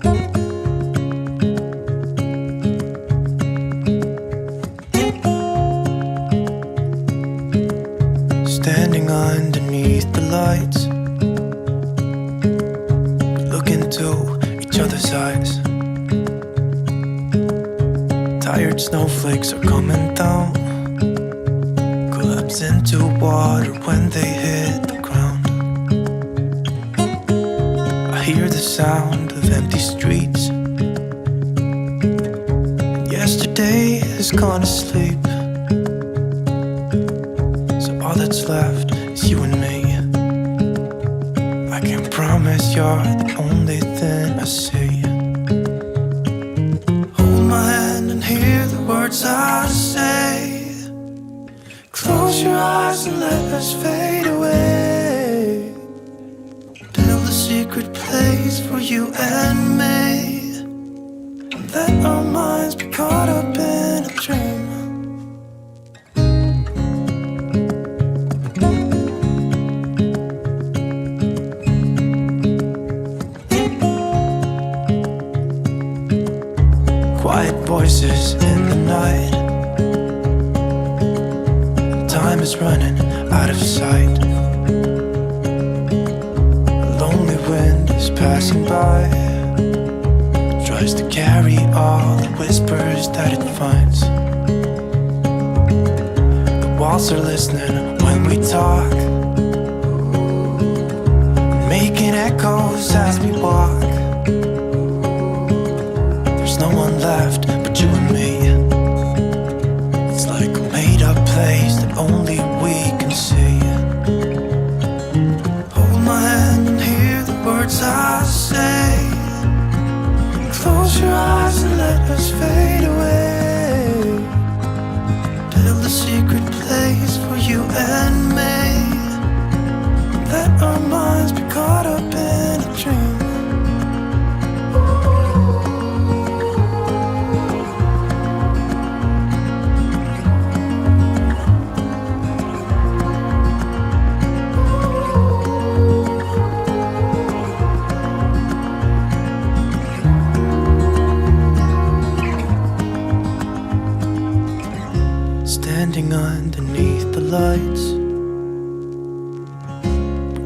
Standing underneath the lights, look into each other's eyes. Tired snowflakes are coming down, collapse into water when they hit the ground. I hear the sound of empty streets, and yesterday has gone to sleep. All that's left is you and me. I can't promise you're the only thing I see. Hold my hand and hear the words I say. Close your eyes and let us fade away. Build a secret place for you and me, and let our minds be caught up in a dream. Voices in the night, and time is running out of sight. A lonely wind is passing by, tries to carry all the whispers that it finds. The walls are listening when we talk, making echoes as we walk. There's no one left but you and me. It's like a made-up place that only we can see. Hold my hand and hear the words I say. Close your eyes and let us fade away. Build a secret place for you and me. Let our minds be caught up in a dream. Standing underneath the lights,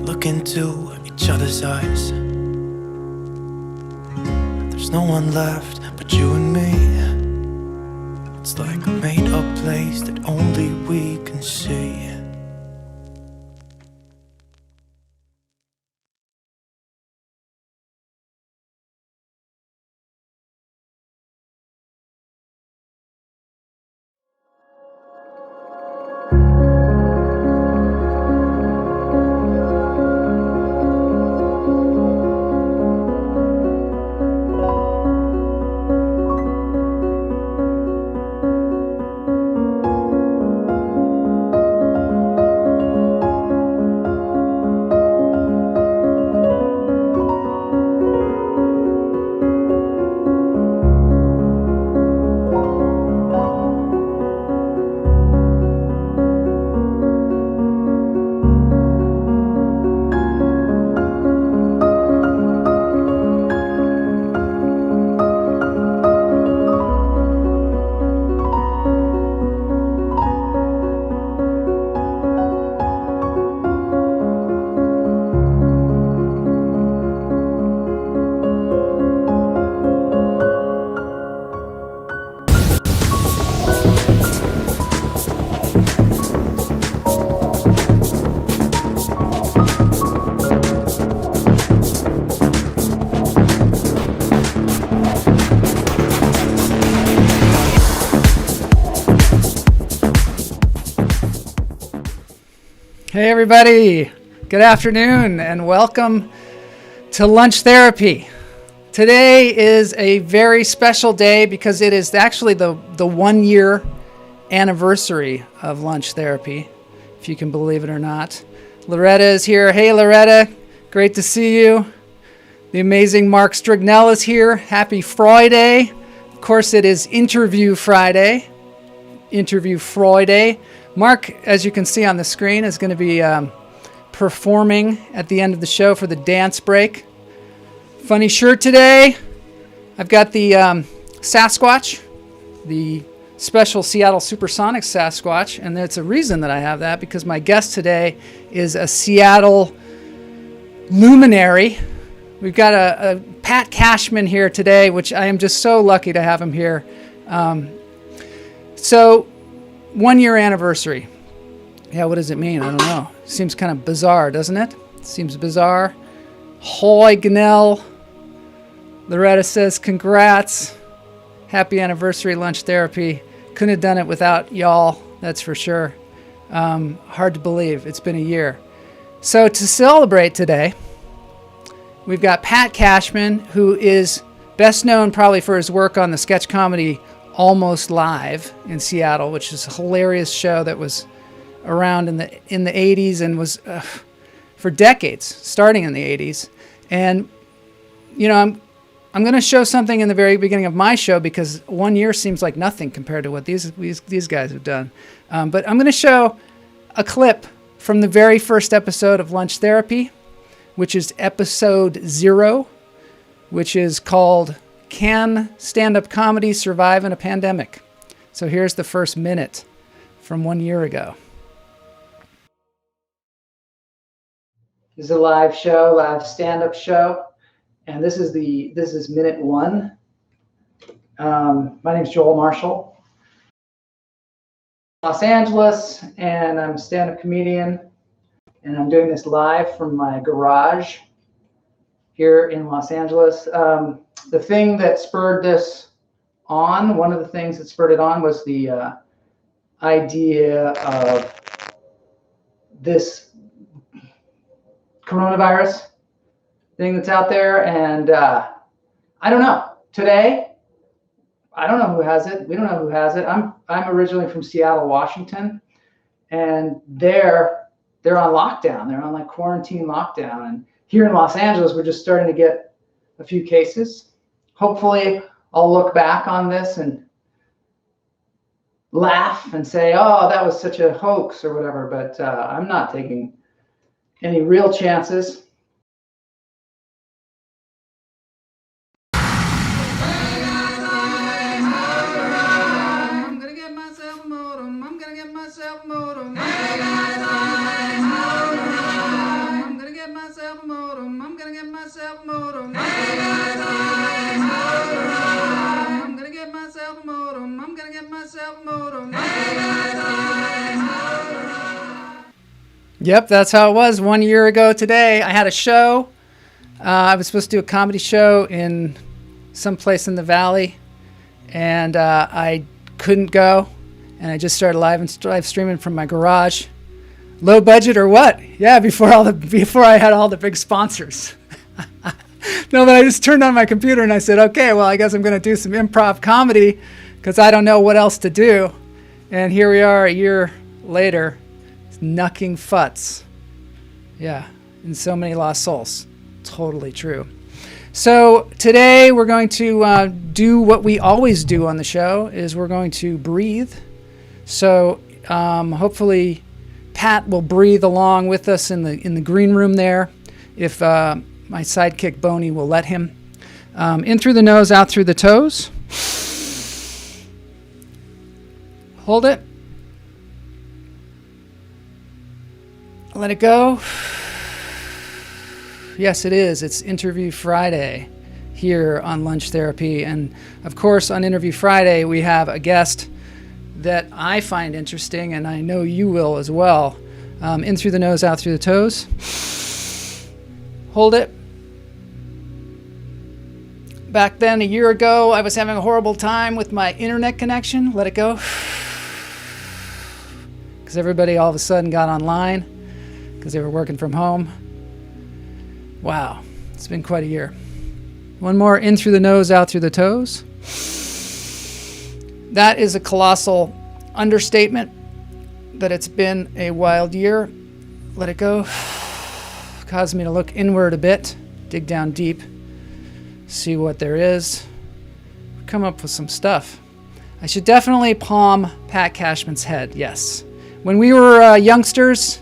look into each other's eyes. There's no one left but you and me. It's like a made-up place that only we can see. Hey everybody, good afternoon and welcome to Lunch Therapy. Today is a very special day because it is actually the 1 year anniversary of Lunch Therapy, if you can believe it or not. Loretta is here. Hey Loretta, great to see you. The amazing Mark Strugnell is here. Happy Friday. Of course it is Interview Friday. Interview Friday. Mark, as you can see on the screen, is going to be performing at the end of the show for the dance break. Funny shirt today. I've got the Sasquatch, the special Seattle Supersonic Sasquatch, and there's a reason that I have that, because my guest today is a Seattle luminary. We've got a Pat Cashman here today, which I am just so lucky to have him here. So, 1 year anniversary. Yeah, what does it mean? I don't know. Seems kind of bizarre, doesn't it? Seems bizarre. Hoy Gnell. Loretta says, congrats. Happy anniversary, Lunch Therapy. Couldn't have done it without y'all, that's for sure. Hard to believe. It's been a year. So to celebrate today, we've got Pat Cashman, who is best known probably for his work on the sketch comedy Almost Live in Seattle, which is a hilarious show that was around in the 80s and was for decades, starting in the 80s. And, you know, I'm going to show something in the very beginning of my show, because 1 year seems like nothing compared to what these guys have done. But I'm going to show a clip from the very first episode of Lunch Therapy, which is episode 0, which is called Can Stand-Up Comedy Survive in a Pandemic? So here's the first minute from 1 year ago. This is a live show, live stand-up show. And this is minute 1. My name's Joel Marshall, Los Angeles, and I'm a stand-up comedian. And I'm doing this live from my garage here in Los Angeles. The thing that spurred this on, one of the things that spurred it on, was the idea of this coronavirus thing that's out there, and I don't know. Today, I don't know who has it. We don't know who has it. I'm originally from Seattle, Washington, and they're on lockdown. They're on like quarantine lockdown. And here in Los Angeles, we're just starting to get a few cases. Hopefully, I'll look back on this and laugh and say, "Oh, that was such a hoax" or whatever. But I'm not taking any real chances. Yep, that's how it was 1 year ago today. I had a show. I was supposed to do a comedy show in some place in the valley, and I couldn't go, and I just started live streaming from my garage. Low budget or what? Yeah, before I had all the big sponsors. No, but I just turned on my computer and I said, okay, well, I guess I'm going to do some improv comedy because I don't know what else to do. And here we are a year later. Knucking futs. Yeah, and so many lost souls. Totally true. So today we're going to do what we always do on the show, is we're going to breathe. So hopefully Pat will breathe along with us in the green room there, if my sidekick Boney will let him. In through the nose, out through the toes. Hold it. Let it go. Yes, it is. It's Interview Friday here on Lunch Therapy. And of course, on Interview Friday, we have a guest that I find interesting, and I know you will as well. In through the nose, out through the toes. Hold it. Back then, a year ago, I was having a horrible time with my internet connection. Let it go. Because everybody all of a sudden got online because they were working from home. Wow, it's been quite a year. One more, in through the nose, out through the toes. That is a colossal understatement that it's been a wild year. Let it go. Caused me to look inward a bit, dig down deep, see what there is, come up with some stuff. I should definitely palm Pat Cashman's head, yes. When we were youngsters,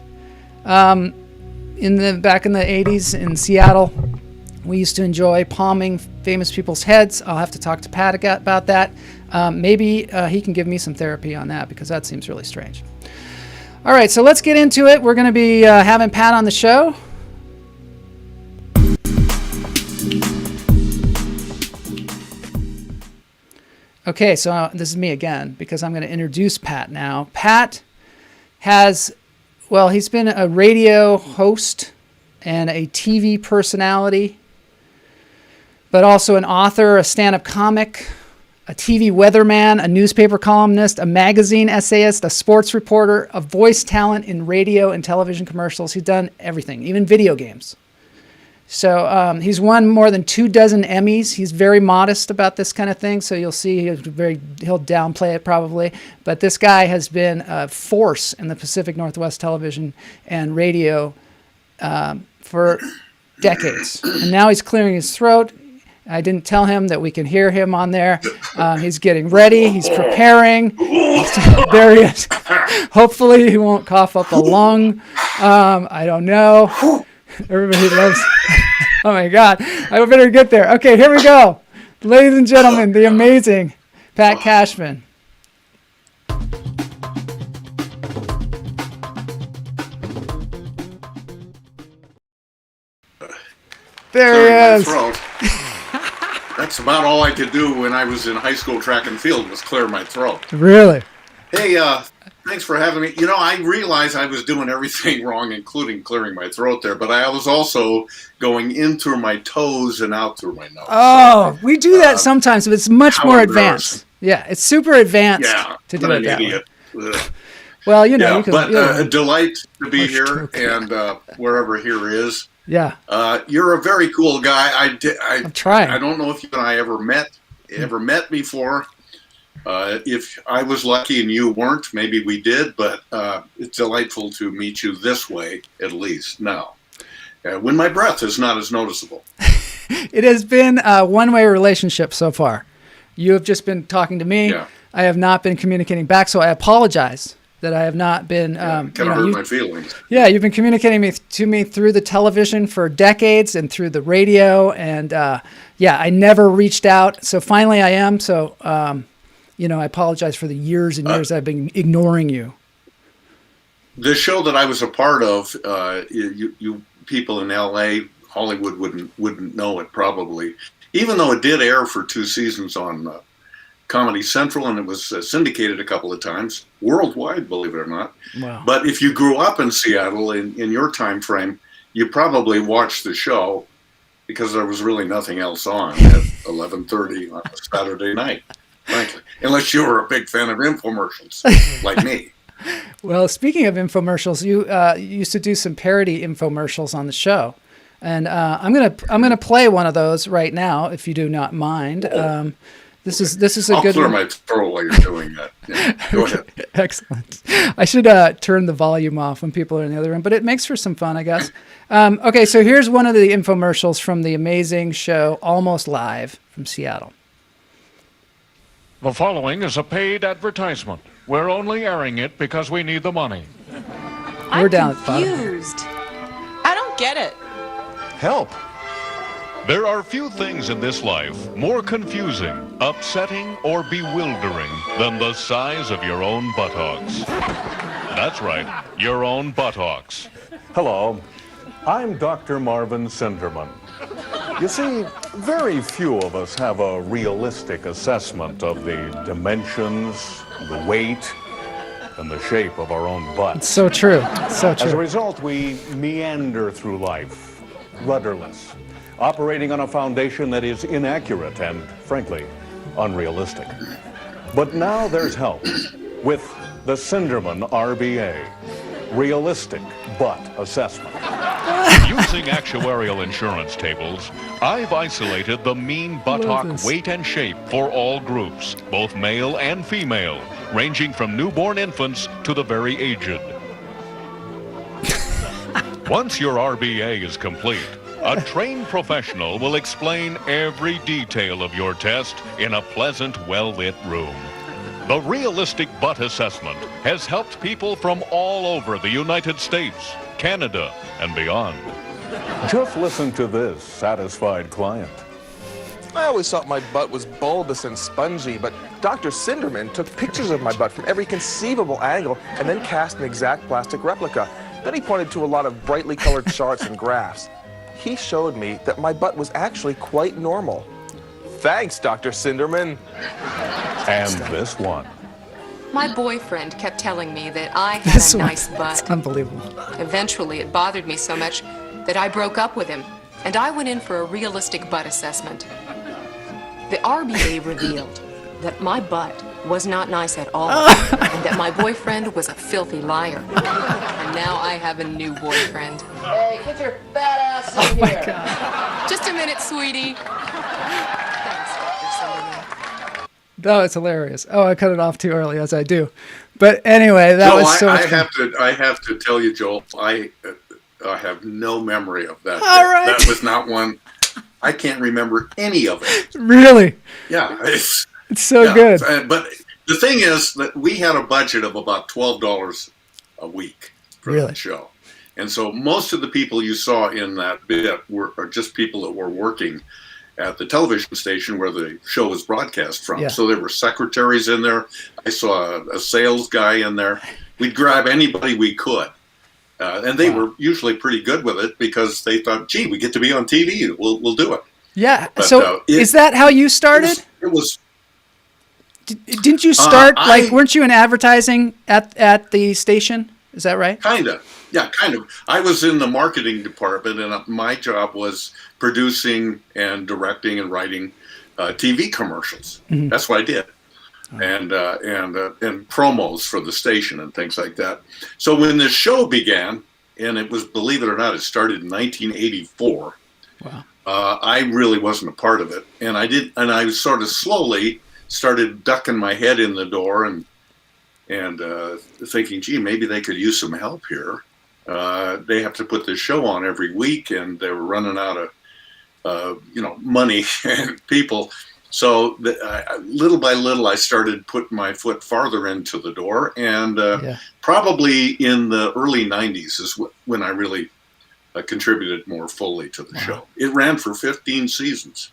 back in the 80s in Seattle, We used to enjoy palming famous people's heads. I'll have to talk to Pat about that. Maybe he can give me some therapy on that because that seems really strange. All right, so let's get into it. We're going to be having Pat on the show. Okay, so this is me again because I'm going to introduce Pat now. Pat has, well, he's been a radio host and a TV personality, but also an author, a stand-up comic, a TV weatherman, a newspaper columnist, a magazine essayist, a sports reporter, a voice talent in radio and television commercials. He's done everything, even video games. So he's won more than 24 Emmys. He's very modest about this kind of thing, so you'll see he'll downplay it probably. But this guy has been a force in the Pacific Northwest television and radio for decades. And now he's clearing his throat. I didn't tell him that we can hear him on there. He's getting ready. He's preparing. There he is. Hopefully he won't cough up a lung. I don't know. Everybody loves... Oh, my God. I better get there. Okay, here we go. Ladies and gentlemen, the amazing Pat Cashman. There he is. That's about all I could do when I was in high school track and field was clear my throat. Really? Hey, thanks for having me. You know, I realized I was doing everything wrong, including clearing my throat there, but I was also going in through my toes and out through my nose. Oh, we do that sometimes, but it's much more advanced. Yeah, it's super advanced to do it that way. Well, you know. Yeah, a delight to be here and wherever here is. Yeah. You're a very cool guy. I'm trying. I don't know if you and I ever met before. If I was lucky and you weren't, maybe we did, but it's delightful to meet you this way, at least now. When my breath is not as noticeable. It has been a one-way relationship so far. You have just been talking to me. Yeah. I have not been communicating back, so I apologize that I have not been... kind of hurt my feelings. Yeah, you've been communicating to me through the television for decades and through the radio, and I never reached out. So finally I am, so... I apologize for the years and years I've been ignoring you. The show that I was a part of, you people in L.A., Hollywood wouldn't know it probably, even though it did air for 2 seasons on Comedy Central, and it was syndicated a couple of times, worldwide, believe it or not. Wow. But if you grew up in Seattle in your time frame, you probably watched the show because there was really nothing else on at 11:30 on a Saturday night. Frankly, unless you were a big fan of infomercials like me. Well, speaking of infomercials, you used to do some parody infomercials on the show, and I'm gonna play one of those right now, if you do not mind. This is a good. I'll clear my throat while you're doing that. Yeah, go ahead. Excellent. I should turn the volume off when people are in the other room, but it makes for some fun, I guess. Okay, so here's one of the infomercials from the amazing show Almost Live from Seattle. The following is a paid advertisement. We're only airing it because we need the money. We're down at the bottom. Confused. I don't get it. Help! There are few things in this life more confusing, upsetting, or bewildering than the size of your own buttocks. That's right, your own buttocks. Hello, I'm Dr. Marvin Sinderman. You see, very few of us have a realistic assessment of the dimensions, the weight, and the shape of our own butts. It's so true. So As a true. result, we meander through life, rudderless, operating on a foundation that is inaccurate and, frankly, unrealistic. But now there's help with the Sinderman RBA, Realistic Butt Assessment. Using actuarial insurance tables, I've isolated the mean buttock weight and shape for all groups, both male and female, ranging from newborn infants to the very aged. Once your RBA is complete, a trained professional will explain every detail of your test in a pleasant, well-lit room. The Realistic Butt Assessment has helped people from all over the United States, Canada, and beyond. Just listen to this satisfied client. I always thought my butt was bulbous and spongy, but Dr. Cinderman took pictures of my butt from every conceivable angle and then cast an exact plastic replica. Then he pointed to a lot of brightly colored charts and graphs. He showed me that my butt was actually quite normal. Thanks, Dr. Cinderman. And this one. My boyfriend kept telling me that I had This a one, nice butt. it's unbelievable. Eventually, it bothered me so much that I broke up with him, and I went in for a realistic butt assessment. The RBA revealed that my butt was not nice at all, and that my boyfriend was a filthy liar. And now I have a new boyfriend. Hey, get your fat ass in here. Just a minute, sweetie. Thanks, Dr. Cinderman. Oh, it's hilarious. Oh, I cut it off too early, as I do. But anyway, that was so much fun. I have to tell you, Joel, I have no memory of that. All right. That was not one. I can't remember any of it. Really? Yeah. It's so good. But the thing is that we had a budget of about $12 a week for Really? the show. And so most of the people you saw in that bit are just people that were working at the television station where the show was broadcast from. Yeah. So there were secretaries in there. I saw a sales guy in there. We'd grab anybody we could. And they were usually pretty good with it because they thought, gee, we get to be on TV. We'll do it. Yeah. But, So is that how you started? It was Didn't you start, weren't you in advertising at the station? Is that right? kind of. Yeah, kind of. I was in the marketing department, and my job was producing and directing and writing TV commercials. Mm-hmm. That's what I did. And promos for the station and things like that. So when this show began, and it was, believe it or not, it started in 1984. Wow. I really wasn't a part of it, and I sort of slowly started ducking my head in the door and thinking, gee, maybe they could use some help here. They have to put this show on every week, and they were running out of money and people. So little by little, I started putting my foot farther into the door, and probably in the early 90s is when I really contributed more fully to the show. It ran for 15 seasons.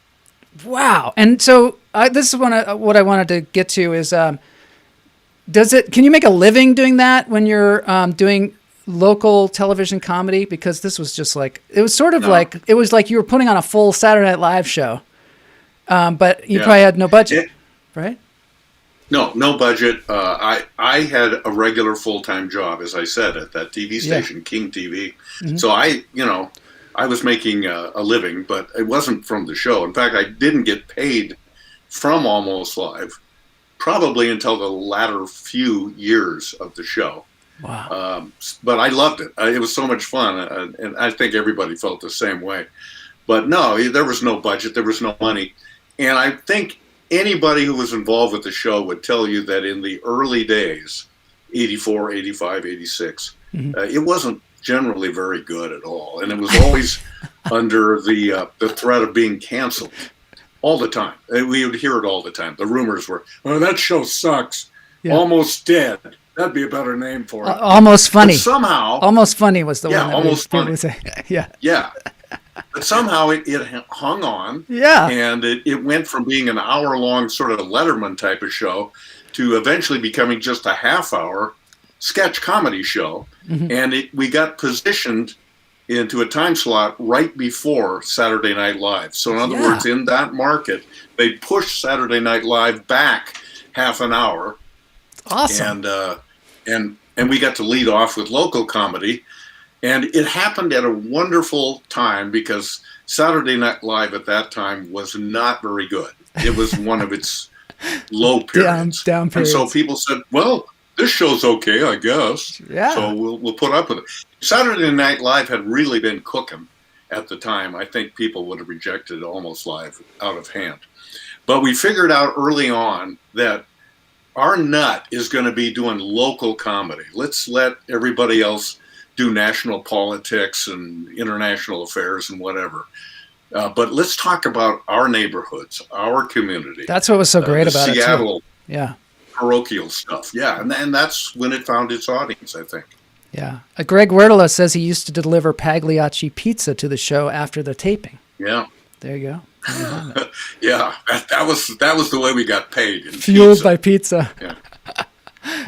Wow. And so this is what I wanted to get to is, can you make a living doing that when you're doing local television comedy? Because this was just like, it was sort of like you were putting on a full Saturday Night Live show. But you probably had no budget, right? No budget. I had a regular full-time job, as I said, at that TV station, King TV. Mm-hmm. So I was making a living, but it wasn't from the show. In fact, I didn't get paid from Almost Live probably until the latter few years of the show. Wow. But I loved it. It was so much fun, and I think everybody felt the same way. But no, there was no budget. There was no money. And I think anybody who was involved with the show would tell you that in the early days, 84, 85, 86, it wasn't generally very good at all. And it was always under the threat of being canceled all the time. We would hear it all the time. The rumors were, oh, that show sucks. Yeah. Almost Dead. That'd be a better name for it. Almost Funny. But somehow. Almost Funny was the one that Almost Funny. Would say. Yeah. Yeah. But somehow it hung on. Yeah. And it went from being an hour-long sort of Letterman type of show to eventually becoming just a half-hour sketch comedy show. Mm-hmm. And we got positioned into a time slot right before Saturday Night Live. So in other words, in that market, they pushed Saturday Night Live back half an hour. Awesome. And we got to lead off with local comedy. And it happened at a wonderful time because Saturday Night Live at that time was not very good. It was one of its low periods. down periods. And so people said, well, this show's okay, I guess. Yeah. So we'll put up with it. Saturday Night Live had really been cooking at the time. I think people would have rejected Almost Live out of hand. But we figured out early on that our nut is going to be doing local comedy. Let's let everybody else do national politics and international affairs and whatever. But let's talk about our neighborhoods, our community. That's what was so great about it, Seattle, too. Yeah. Parochial stuff. Yeah, and that's when it found its audience, I think. Yeah. Greg Wheedle says he used to deliver Pagliacci pizza to the show after the taping. Yeah. There you go. Yeah, that was the way we got paid. Fueled pizza. by pizza.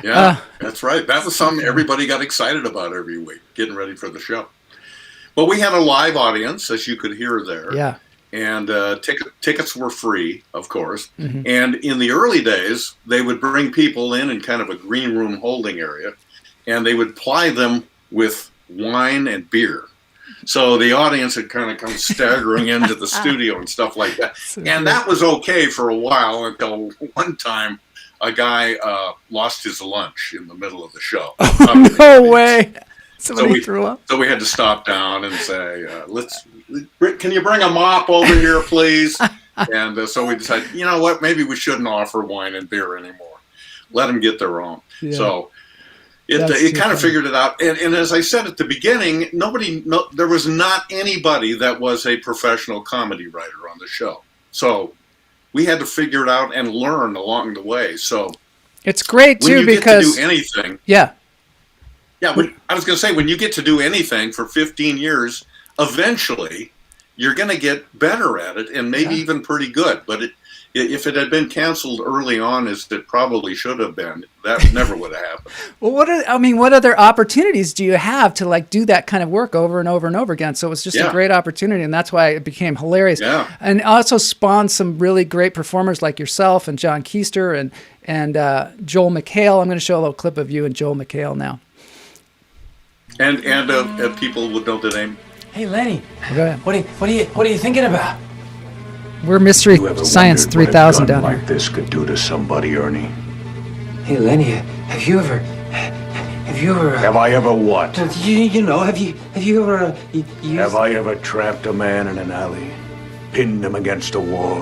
Yeah, that's right. That was something everybody got excited about every week, getting ready for the show. But we had a live audience, as you could hear there. Yeah. And tickets were free, of course. Mm-hmm. And in the early days, they would bring people in kind of a green room holding area, and they would ply them with wine and beer. So the audience had kind of come staggering into the studio and stuff like that. And that was okay for a while until one time a guy lost his lunch in the middle of the show. Oh, no way. Somebody threw up. So we had to stop down and say, can you bring a mop over here, please? And so we decided, you know what, maybe we shouldn't offer wine and beer anymore. Let them get their own. Yeah. So it kind of figured it out. And as I said at the beginning, there was not anybody that was a professional comedy writer on the show. So we had to figure it out and learn along the way. So it's great too because get to do anything. Yeah. Yeah, I was going to say, when you get to do anything for 15 years, eventually you're going to get better at it and maybe even pretty good. But if it had been canceled early on, as it probably should have been, that never would have happened. Well, what other opportunities do you have to do that kind of work over and over and over again? So it was just a great opportunity, and that's why it became hilarious. Yeah. And also spawned some really great performers like yourself and John Keister and Joel McHale. I'm going to show a little clip of you and Joel McHale now. And people would know the name. Hey, Lenny. Go ahead. What are you thinking about? We're Mystery Science 3000 down here. Like this could do to somebody, Ernie. Hey, Lenny, have you ever? Have I ever what? Have you ever? Have I ever trapped a man in an alley, pinned him against a wall,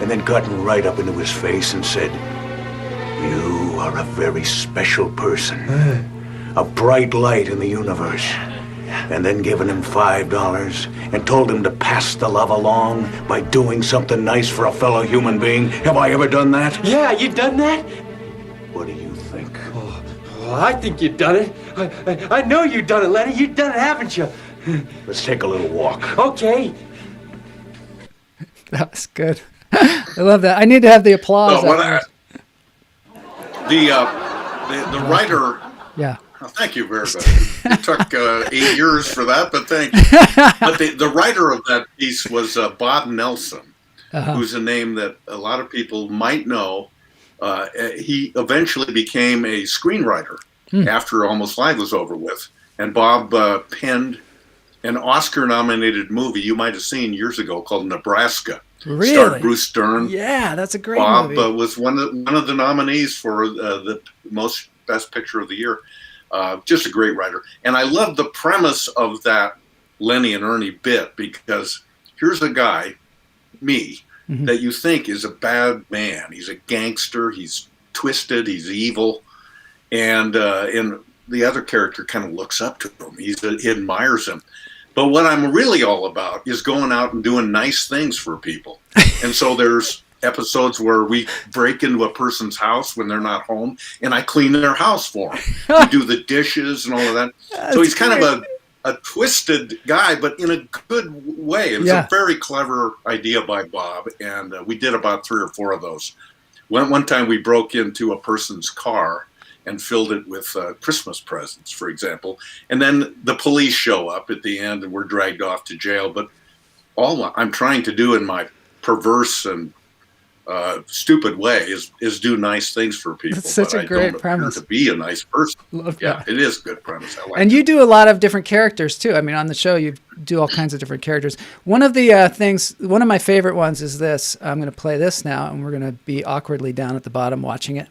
and then gotten right up into his face and said, "You are a very special person, a bright light in the universe," and then given him $5 and told him to pass the love along by doing something nice for a fellow human being? Have I ever done that? Yeah, you done that? What do you think? Oh, I think you done it. I know you done it, Lenny. You done it, haven't you? Let's take a little walk. Okay. That was good. I love that. I need to have the applause. The writer. Yeah. Oh, thank you very much. It took 8 years for that, but thank you. But the writer of that piece was Bob Nelson, who's a name that a lot of people might know. He eventually became a screenwriter after Almost Live was over with. And Bob penned an Oscar-nominated movie you might have seen years ago called Nebraska. Really? Starred Bruce Stern. Yeah, that's a great movie. Bob was one of the nominees for the most Best Picture of the Year. Just a great writer. And I love the premise of that Lenny and Ernie bit, because here's a guy, me, that you think is a bad man. He's a gangster. He's twisted. He's evil. And the other character kind of looks up to him. He admires him. But what I'm really all about is going out and doing nice things for people. And so there's episodes where we break into a person's house when they're not home, and I clean their house for them. We do the dishes and all of that. So he's kind of a twisted guy, but in a good way. It was a very clever idea by Bob, and we did about 3 or 4 of those. One time we broke into a person's car and filled it with Christmas presents, for example. And then the police show up at the end and we're dragged off to jail. But all I'm trying to do in my perverse and stupid way is do nice things for people. That's such a great premise. To be a nice person. Love that. It is a good premise. I like and you do a lot of different characters too. I mean, on the show you do all kinds of different characters. One of the one of my favorite ones is this. I'm going to play this now, and we're going to be awkwardly down at the bottom watching it.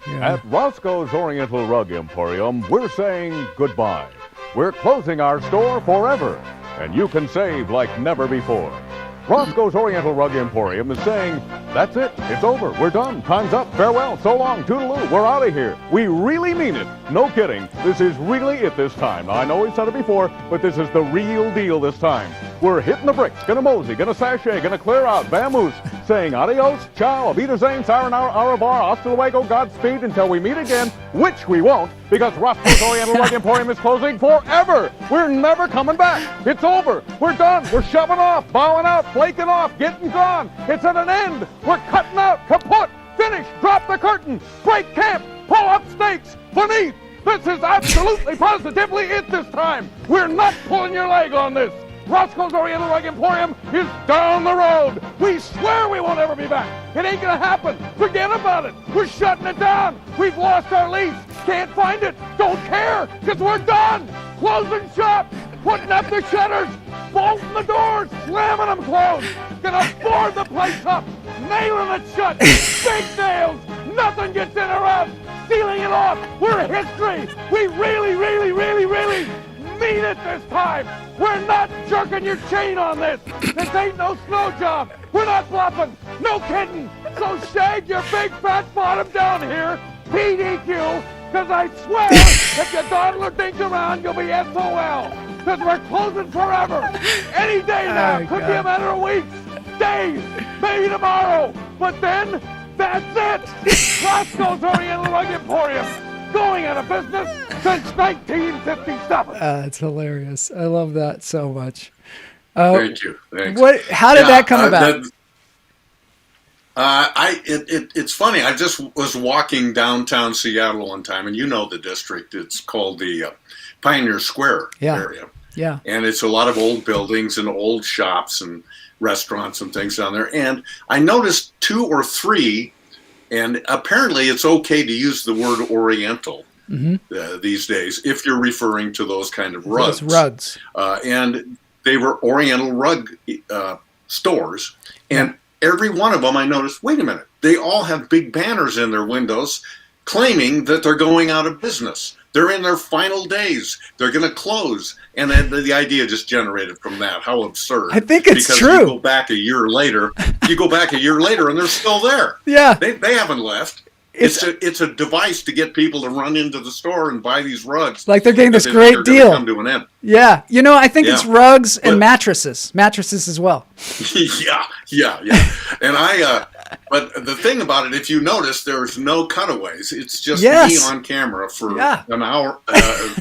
Yeah. At Roscoe's Oriental Rug Emporium, we're saying goodbye. We're closing our store forever, and you can save like never before. Roscoe's Oriental Rug Emporium is saying, that's it, it's over, we're done, time's up, farewell, so long, toodaloo, we're out of here. We really mean it, no kidding, this is really it this time. Now, I know we've said it before, but this is the real deal this time. We're hitting the bricks, gonna mosey, gonna sashay, gonna clear out, vamoose. saying adios, ciao, auf Wiedersehen, sayonara, au revoir, hasta luego, Godspeed, until we meet again, which we won't, because Roscoe's Oriental Rug Emporium is closing forever. We're never coming back. It's over. We're done. We're shoving off, bowing out, flaking off, getting gone. It's at an end. We're cutting out, kaput, finish, drop the curtain, break camp, pull up stakes, beneath. This is absolutely, positively it this time. We're not pulling your leg on this. Roscoe's Oriental Rug Emporium is down the road. We swear we won't ever be back. It ain't gonna happen. Forget about it. We're shutting it down. We've lost our lease. Can't find it. Don't care, because we're done. Closing shop. Putting up the shutters. Bolting the doors. Slamming them closed. Gonna board the place up. Nailing it shut. Big nails. Nothing gets in or out. Sealing it off. We're history. We really mean it this time. We're not jerking your chain on this. This ain't no snow job. We're not bluffing. No kidding. So shag your big fat bottom down here, PDQ, because I swear if you dawdle or dink around, you'll be SOL. Because we're closing forever. Any day now. Could be a matter of weeks, days, maybe tomorrow. But then, that's it. Roscoe's Oriental Rug Emporium. Going out of business since 1957. It's hilarious. I love that so much. Thank you. Thanks. How did that come about? It's funny. I just was walking downtown Seattle one time, and you know the district. It's called the Pioneer Square area. Yeah. And it's a lot of old buildings and old shops and restaurants and things down there. And I noticed 2 or 3. And apparently it's okay to use the word Oriental these days if you're referring to those kind of rugs. Those rugs. And they were Oriental rug stores. And every one of them I noticed, wait a minute, they all have big banners in their windows claiming that they're going out of business. They're in their final days. They're going to close. And then the idea just generated from that. How absurd. I think it's because true. You go back a year later, and they're still there. Yeah. They haven't left. It's a device to get people to run into the store and buy these rugs. Like they're getting this great deal. Come to an end. Yeah. I think it's rugs and mattresses. Mattresses as well. Yeah. And but the thing about it, if you notice, there's no cutaways. It's just me on camera for an hour,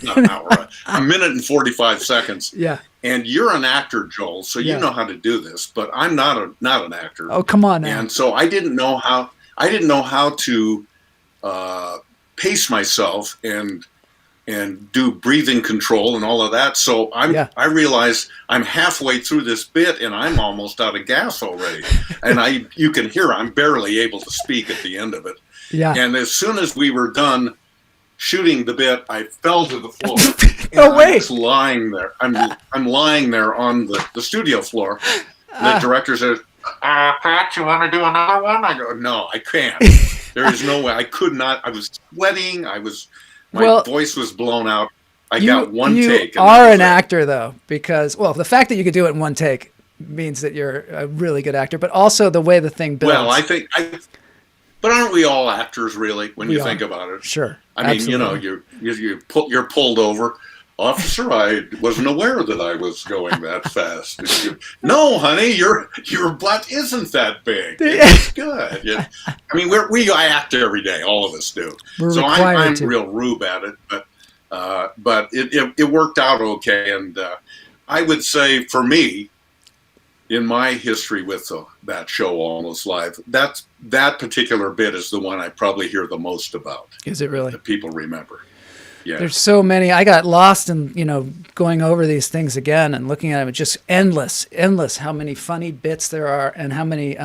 not an hour, a minute and 45 seconds. Yeah. And you're an actor, Joel, so you know how to do this. But I'm not an actor. Oh, come on now. And so I didn't know how to pace myself and do breathing control and all of that. So I realize I'm halfway through this bit and I'm almost out of gas already. And you can hear I'm barely able to speak at the end of it. Yeah. And as soon as we were done shooting the bit, I fell to the floor. No way. I'm just lying there. I'm lying there on the studio floor. The director says, Pat, you want to do another one? I go, no, I can't. There is no way. I could not. I was sweating. My voice was blown out. I got one take. You are an actor, though, because, the fact that you could do it in one take means that you're a really good actor, but also the way the thing builds. Well, but aren't we all actors, really, when you think about it? Sure. I mean, you're pulled over. Officer, I wasn't aware that I was going that fast. No, honey, your butt isn't that big. It's good. Yeah. I mean, we act every day. All of us do. So I'm real rube at it, but it worked out okay. And I would say for me, in my history with that show, Almost Live, that particular bit is the one I probably hear the most about. Is it really? That people remember. Yeah. There's so many. I got lost in, going over these things again and looking at them. It's just endless how many funny bits there are and how many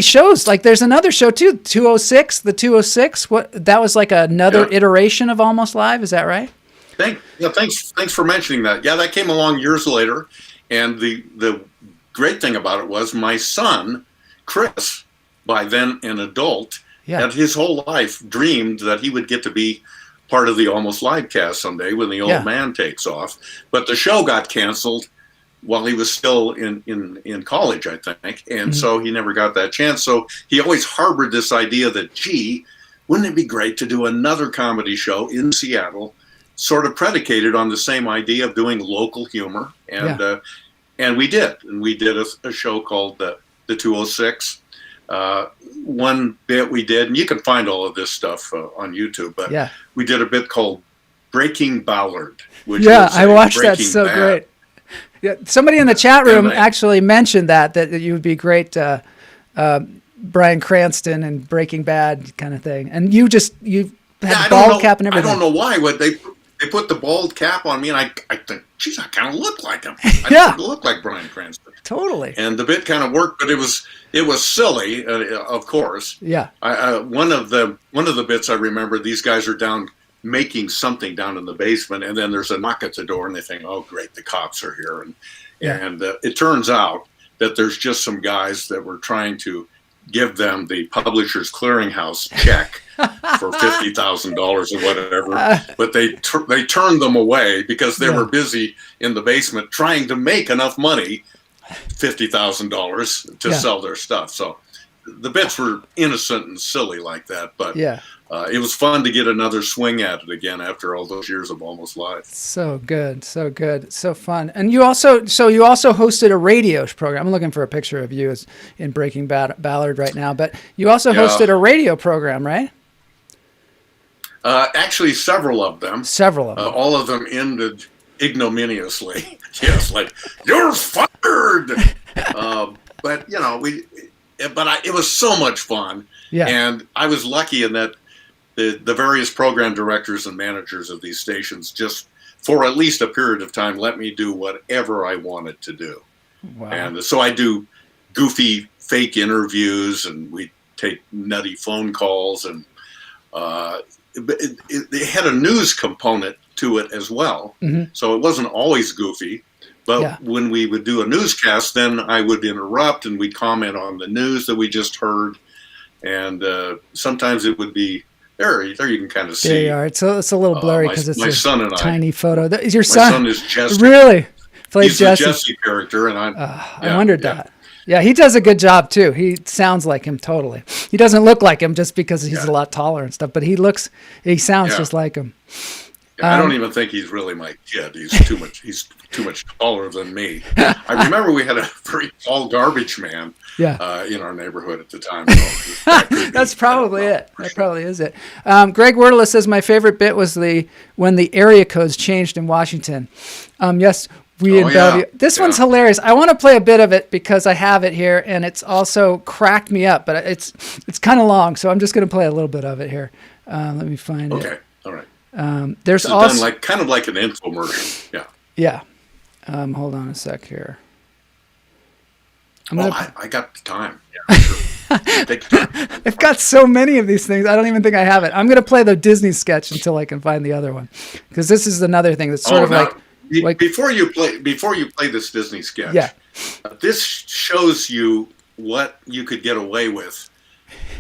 shows. Like there's another show too, 206, the 206. That was like another iteration of Almost Live. Is that right? Thanks for mentioning that. Yeah, that came along years later. And the great thing about it was my son, Chris, by then an adult, had his whole life dreamed that he would get to be part of the Almost Live cast someday when the old man takes off. But the show got canceled while he was still in college, I think. And so he never got that chance. So he always harbored this idea that, gee, wouldn't it be great to do another comedy show in Seattle, sort of predicated on the same idea of doing local humor. And And we did a show called the 206. One bit we did, and you can find all of this stuff on YouTube, but we did a bit called Breaking Ballard. Which I watched that. Breaking So Bad. great. Yeah, somebody in the chat room actually mentioned that you would be great, Bryan Cranston and Breaking Bad kind of thing. And you had the bald cap and everything. I don't know why. They put the bald cap on me, and I think, geez, I kind of look like him. I kind of look like Bryan Cranston. Totally. And the bit kind of worked, but it was silly, of course. Yeah. One of the bits I remember, these guys are down making something down in the basement, and then there's a knock at the door, and they think, oh, great, the cops are here. And it turns out that there's just some guys that were trying to give them the Publishers Clearinghouse check for $50,000 or whatever, but they turned them away because they were busy in the basement trying to make enough money, $50,000 to sell their stuff. So the bits were innocent and silly like that, but it was fun to get another swing at it again after all those years of Almost Live. So good, so fun. And you also hosted a radio program. I'm looking for a picture of you in Breaking Ballard right now, but you also hosted a radio program, right? Actually, several of them. All of them ended ignominiously. Yes, like, you're fired. But it was so much fun. Yeah. And I was lucky in that the various program directors and managers of these stations just, for at least a period of time, let me do whatever I wanted to do. Wow. And so I do goofy fake interviews, and we take nutty phone calls, and it had a news component to it as well. Mm-hmm. So it wasn't always goofy. But when we would do a newscast, then I would interrupt, and we'd comment on the news that we just heard. And sometimes it would be, there you can kind of see. There you are. It's a little blurry because it's a tiny photo. Is your son? My son is Jesse. Really? Plays Jesse. He's the Jesse character, and I wondered that. Yeah, he does a good job too. He sounds like him totally. He doesn't look like him just because he's a lot taller and stuff, but he sounds just like him. I don't even think he's really my kid. He's too much taller than me. I remember we had a very tall garbage man in our neighborhood at the time. So that's probably it. That probably is it. Greg Wheedle says my favorite bit was when the area codes changed in Washington. Yes, we in Bellevue. This one's hilarious. I want to play a bit of it because I have it here, and it's also cracked me up. But it's kind of long, so I'm just going to play a little bit of it here. Let me find it. Okay, all right. There's this also done kind of like an infomercial. Yeah. Yeah. Hold on a sec here. I got the time. Yeah, sure. Take your time. I've got so many of these things. I don't even think I have it. I'm going to play the Disney sketch until I can find the other one, because this is another thing that's sort of like before you play this Disney sketch. This shows you what you could get away with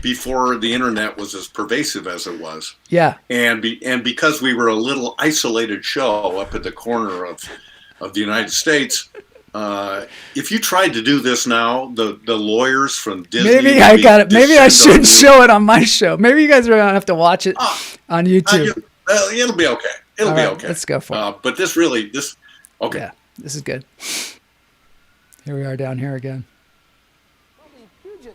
before the internet was as pervasive as it was. Yeah. And because we were a little isolated show up at the corner of the United States, if you tried to do this now, the lawyers from Disney. Maybe I got it. Maybe I shouldn't show it on my show. Maybe you guys are gonna have to watch it on YouTube. It'll be okay. It'll be okay. Let's go for it. But this okay. Yeah, this is good. Here we are down here again.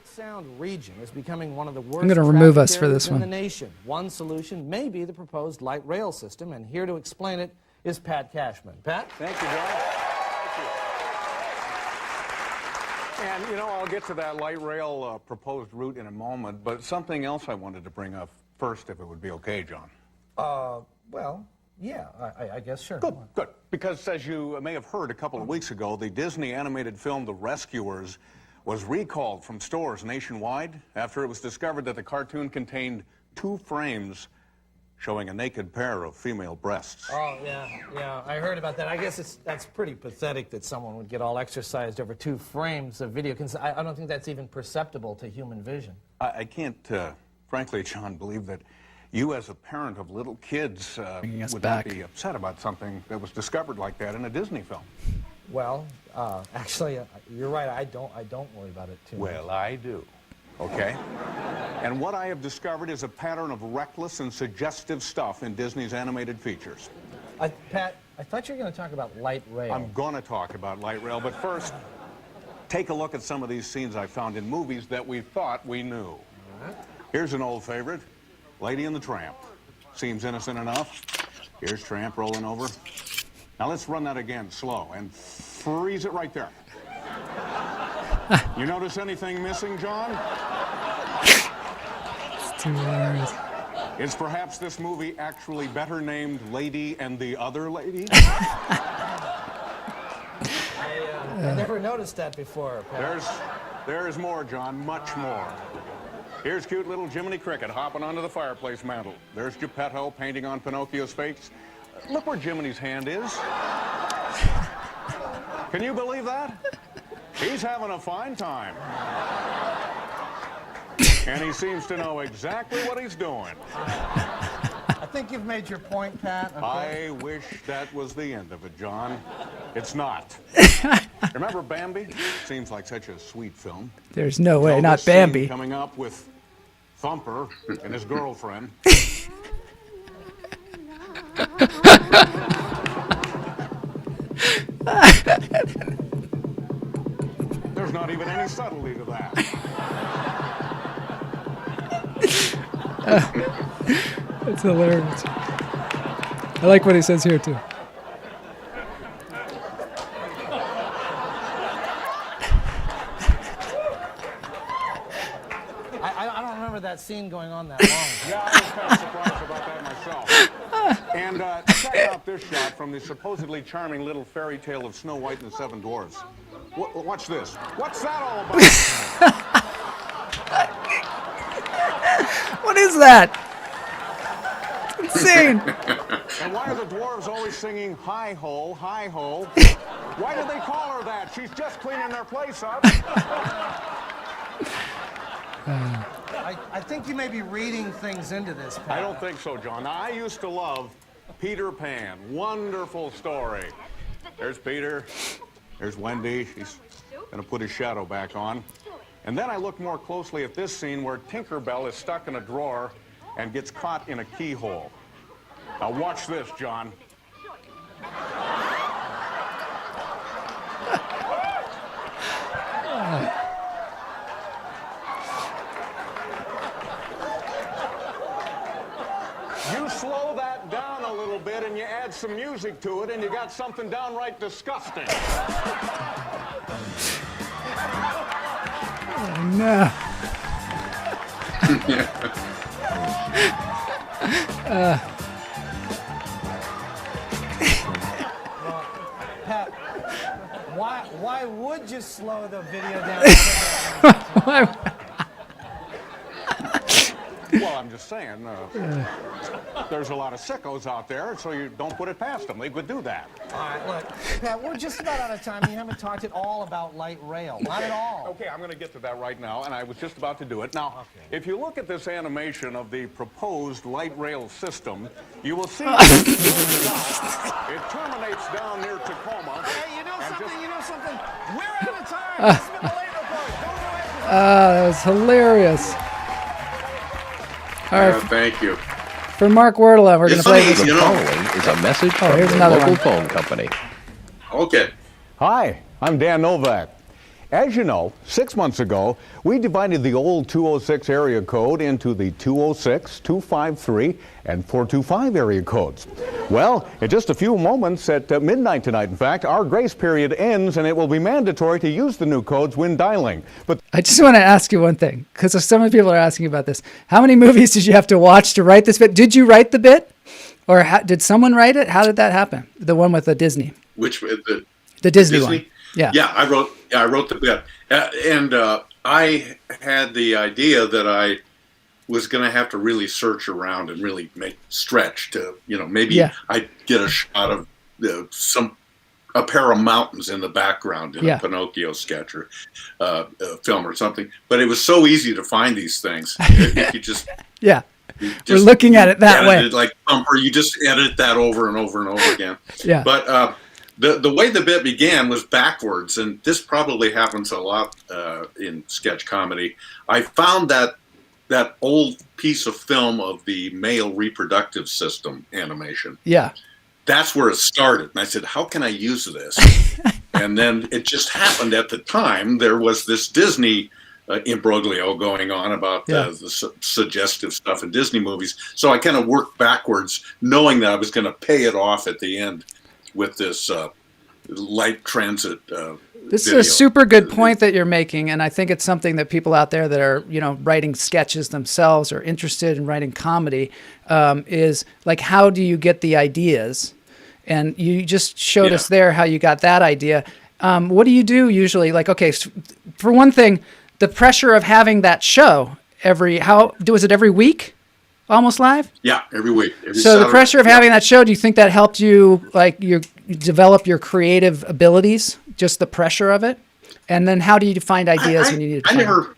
Sound region is becoming one of the worst. I'm going to remove us for this one. In the nation. One solution may be the proposed light rail system, and here to explain it is Pat Cashman. Pat? Thank you, John. Thank you. And, I'll get to that light rail proposed route in a moment, but something else I wanted to bring up first, if it would be okay, John. Well, yeah, I guess sure. Good. Because as you may have heard a couple of weeks ago, the Disney animated film The Rescuers was recalled from stores nationwide after it was discovered that the cartoon contained 2 frames showing a naked pair of female breasts. Oh, yeah, I heard about that. I guess that's pretty pathetic that someone would get all exercised over 2 frames of video. I don't think that's even perceptible to human vision. I can't, frankly, John, believe that you as a parent of little kids would not be upset about something that was discovered like that in a Disney film. Well, actually, you're right. I don't worry about it too much. Well, I do. Okay? And what I have discovered is a pattern of reckless and suggestive stuff in Disney's animated features. Pat, I thought you were going to talk about light rail. I'm going to talk about light rail, but first, take a look at some of these scenes I found in movies that we thought we knew. Here's an old favorite, Lady and the Tramp. Seems innocent enough. Here's Tramp rolling over. Now let's run that again, slow, and freeze it right there. You notice anything missing, John? It's too hilarious. Is perhaps this movie actually better named Lady and the Other Lady? I never noticed that before, Pat. There's more, John, much more. Here's cute little Jiminy Cricket hopping onto the fireplace mantel. There's Geppetto painting on Pinocchio's face. Look where Jiminy's hand is. Can you believe that? He's having a fine time. And he seems to know exactly what he's doing. I think you've made your point, Pat. Okay. I wish that was the end of it, John. It's not. Remember Bambi? Seems like such a sweet film. There's no way, not This scene Bambi. coming up with Thumper and his girlfriend. There's not even any subtlety to that. That's hilarious. I like what he says here, too. I don't remember that scene going on that long. Yeah, I was kind of surprised about that myself. And check out this shot from the supposedly charming little fairy tale of Snow White and the Seven Dwarfs. Watch this. What's that all about? What is that? It's insane. And why are the dwarves always singing hi-ho, hi-ho? Why do they call her that? She's just cleaning their place up. I think you may be reading things into this, Pat. I don't think so, John. Now, I used to love Peter Pan. Wonderful story. There's Peter. There's Wendy. He's going to put his shadow back on. And then I look more closely at this scene where Tinkerbell is stuck in a drawer and gets caught in a keyhole. Now watch this, John. You slow that down a little bit and you add some music to it and you got something downright disgusting. Oh, no. Pat, why would you slow the video down? Well, I'm just saying, there's a lot of sickos out there, so you don't put it past them. They could do that. All right, look, Pat, we're just about out of time. You haven't talked at all about light rail. Not at all. Okay, I'm going to get to that right now, and I was just about to do it. Now, if you look at this animation of the proposed light rail system, you will see it terminates down near Tacoma. Hey, you know something? We're out of time. This has been the late report. Go away. That was hilarious. All right. Thank you. For Mark Wheedle, we're going to play this. The following is a message from here's your another local one. phone company. Okay. Hi, I'm Dan Novak. As you know, 6 months ago, we divided the old 206 area code into the 206, 253, and 425 area codes. Well, in just a few moments, at midnight tonight, in fact, our grace period ends and it will be mandatory to use the new codes when dialing. But I just want to ask you one thing, because so many people are asking about this. How many movies did you have to watch to write this bit? Did you write the bit? Or did someone write it? How did that happen? The one with the Disney. Which the Disney one. Yeah. Yeah, I wrote the bit, and I had the idea that I was going to have to really search around and really stretch to, maybe I'd get a shot of a pair of mountains in the background in a Pinocchio sketch or film or something. But it was so easy to find these things. If you just we're looking at it that way. Like Thumper, you just edit that over and over and over again. Yeah. But the way the bit began was backwards, and this probably happens a lot in sketch comedy. I found that old piece of film of the male reproductive system animation. Yeah. that's where it started. And I said, how can I use this? And then it just happened at the time there was this Disney imbroglio going on about the suggestive stuff in Disney movies. So I kind of worked backwards, knowing that I was going to pay it off at the end with this light transit This video. is a super good point that you're making, and I think it's something that people out there that are, writing sketches themselves or interested in writing comedy is like, how do you get the ideas? And you just showed us there how you got that idea. What do you do usually? Like, okay, for one thing, the pressure of having that show was it every week? Almost Live? Yeah, every week. Every so Saturday. The pressure of having that show, do you think that helped you, like, you develop your creative abilities, just the pressure of it? And then how do you find ideas when you need to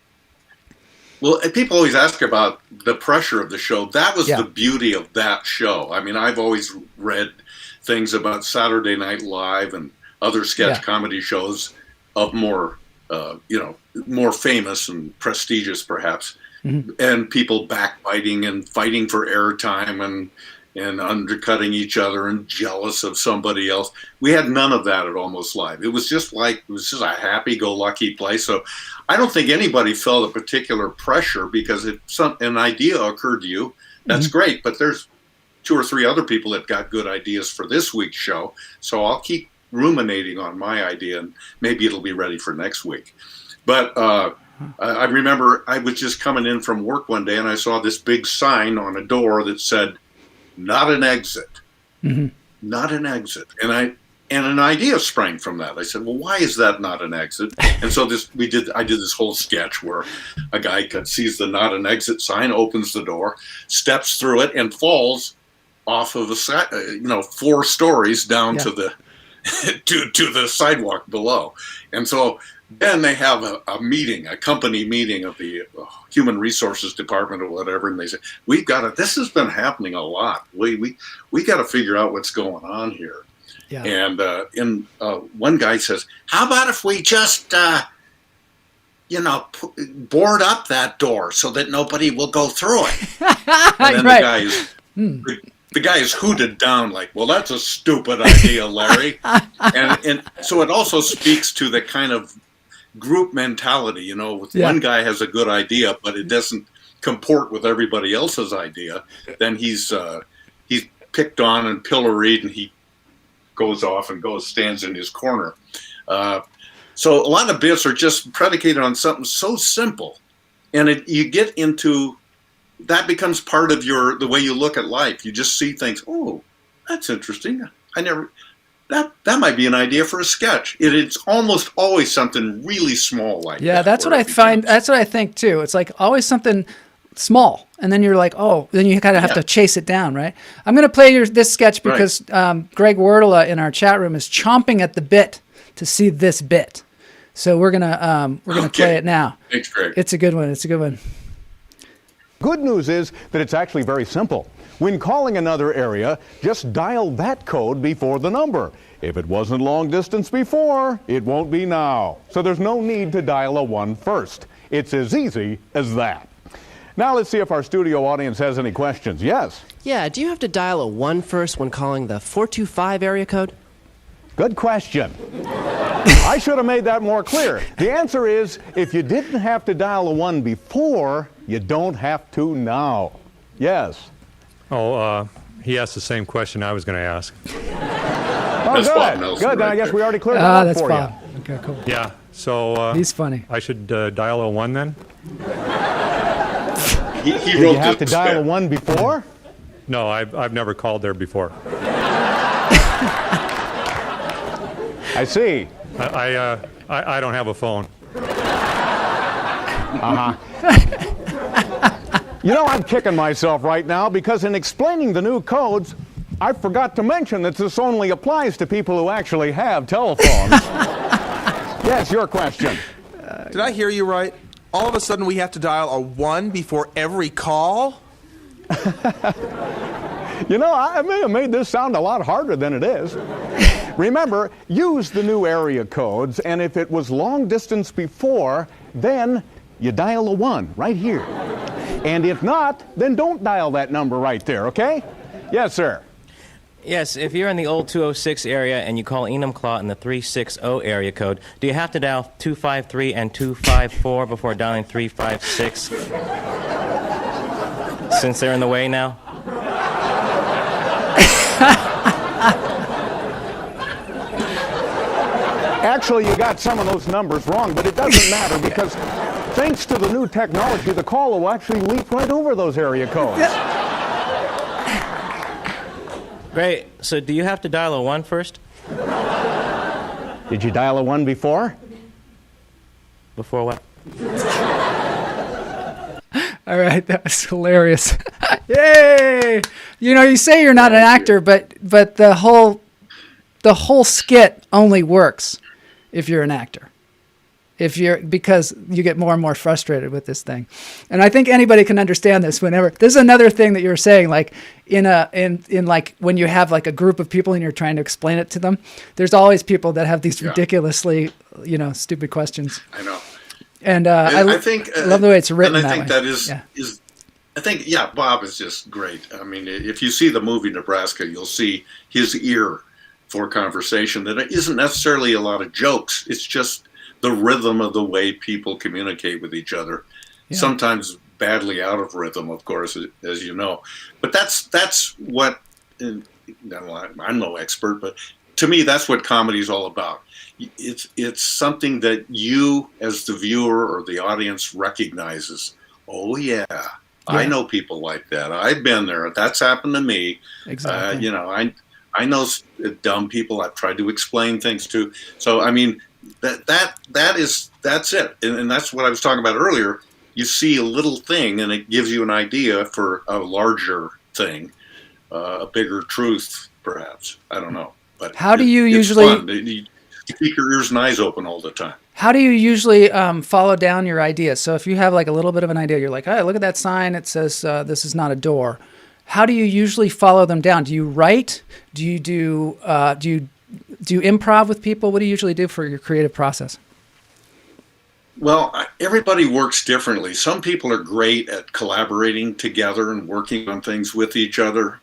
Well, people always ask about the pressure of the show. That was the beauty of that show. I mean, I've always read things about Saturday Night Live and other sketch comedy shows of more, more famous and prestigious, perhaps, and people backbiting and fighting for airtime and undercutting each other and jealous of somebody else. We had none of that at Almost Live. It was just a happy-go-lucky place. So I don't think anybody felt a particular pressure because if an idea occurred to you, that's great. But there's 2 or 3 other people that got good ideas for this week's show. So I'll keep ruminating on my idea and maybe it'll be ready for next week. But I remember I was just coming in from work one day and I saw this big sign on a door that said, "Not an exit." Not an exit. And an idea sprang from that. I said, well, why is that not an exit? And so I did this whole sketch where a guy sees the not an exit sign, opens the door, steps through it, and falls off of 4 stories down to the to the sidewalk below. And so then they have a meeting, a company meeting of the human resources department or whatever, and they say, "We've got to. This has been happening a lot. We got to figure out what's going on here." Yeah. And one guy says, "How about if we just board up that door so that nobody will go through it?" And then the guy is hooted down like, "Well, that's a stupid idea, Larry." and so it also speaks to the kind of group mentality, if one guy has a good idea, but it doesn't comport with everybody else's idea, then he's picked on and pilloried, and he goes off and stands in his corner. So a lot of bits are just predicated on something so simple, and you get into that becomes part of the way you look at life. You just see things. Oh, that's interesting. That might be an idea for a sketch. It's almost always something really small like that. Yeah, that's what I find. That's what I think too. It's like always something small, and then you're like, oh, then you kind of have to chase it down, right? I'm going to play this sketch because Greg Wheedle in our chat room is chomping at the bit to see this bit. So we're gonna play it now. Thanks, Greg. It's a good one. It's a good one. Good news is that it's actually very simple. When calling another area, just dial that code before the number. If it wasn't long distance before, it won't be now. So there's no need to dial a 1 first. It's as easy as that. Now let's see if our studio audience has any questions. Yes? Yeah, do you have to dial a 1 first when calling the 425 area code? Good question. I should have made that more clear. The answer is, if you didn't have to dial a 1 before, you don't have to now. Yes? Oh, he asked the same question I was going to ask. Oh, good. Good. Then I guess we already cleared it up for you. Okay, cool. Yeah. So he's funny. I should dial a 1 then? He Did wrote you have to dial a 1 before? No, I've never called there before. I see. I don't have a phone. I'm kicking myself right now because in explaining the new codes, I forgot to mention that this only applies to people who actually have telephones. Yes, your question. Did I hear you right? All of a sudden we have to dial a 1 before every call? I may have made this sound a lot harder than it is. Remember, use the new area codes, and if it was long distance before, then you dial a 1 right here. And if not, then don't dial that number right there, okay? Yes, sir. Yes, if you're in the old 206 area and you call Enumclaw in the 360 area code, do you have to dial 253 and 254 before dialing 356? Since they're in the way now? Actually, you got some of those numbers wrong, but it doesn't matter because thanks to the new technology, the caller will actually leap right over those area codes. Great. So do you have to dial a 1 first? Did you dial a 1 before? Before what? All right, that was hilarious. Yay! You know, you say you're not an actor, but the whole skit only works if you're an actor. Because you get more and more frustrated with this thing. And I think anybody can understand this whenever. This is another thing that you were saying, like in like when you have like a group of people and you're trying to explain it to them, there's always people that have these ridiculously, stupid questions. I know. And I think I love the way it's written. And I think that way. Bob is just great. I mean, if you see the movie Nebraska, you'll see his ear for conversation that isn't necessarily a lot of jokes. It's just the rhythm of the way people communicate with each other. Yeah. Sometimes badly out of rhythm, of course, as you know. But that's what, I'm no expert, but to me, that's what comedy is all about. It's something that you, as the viewer or the audience, recognizes. Oh, yeah. I know people like that. I've been there. That's happened to me. Exactly. I know dumb people I've tried to explain things to. So, I mean, that's it. And that's what I was talking about earlier. You see a little thing and it gives you an idea for a larger thing, a bigger truth, perhaps. I don't know. But how do you usually you keep your ears and eyes open all the time? How do you usually follow down your idea? So if you have like a little bit of an idea, you're like, hey, look at that sign. It says this is not a door. How do you usually follow them down? Do you write? Do you do improv with people? What do you usually do for your creative process? Well, everybody works differently. Some people are great at collaborating together and working on things with each other.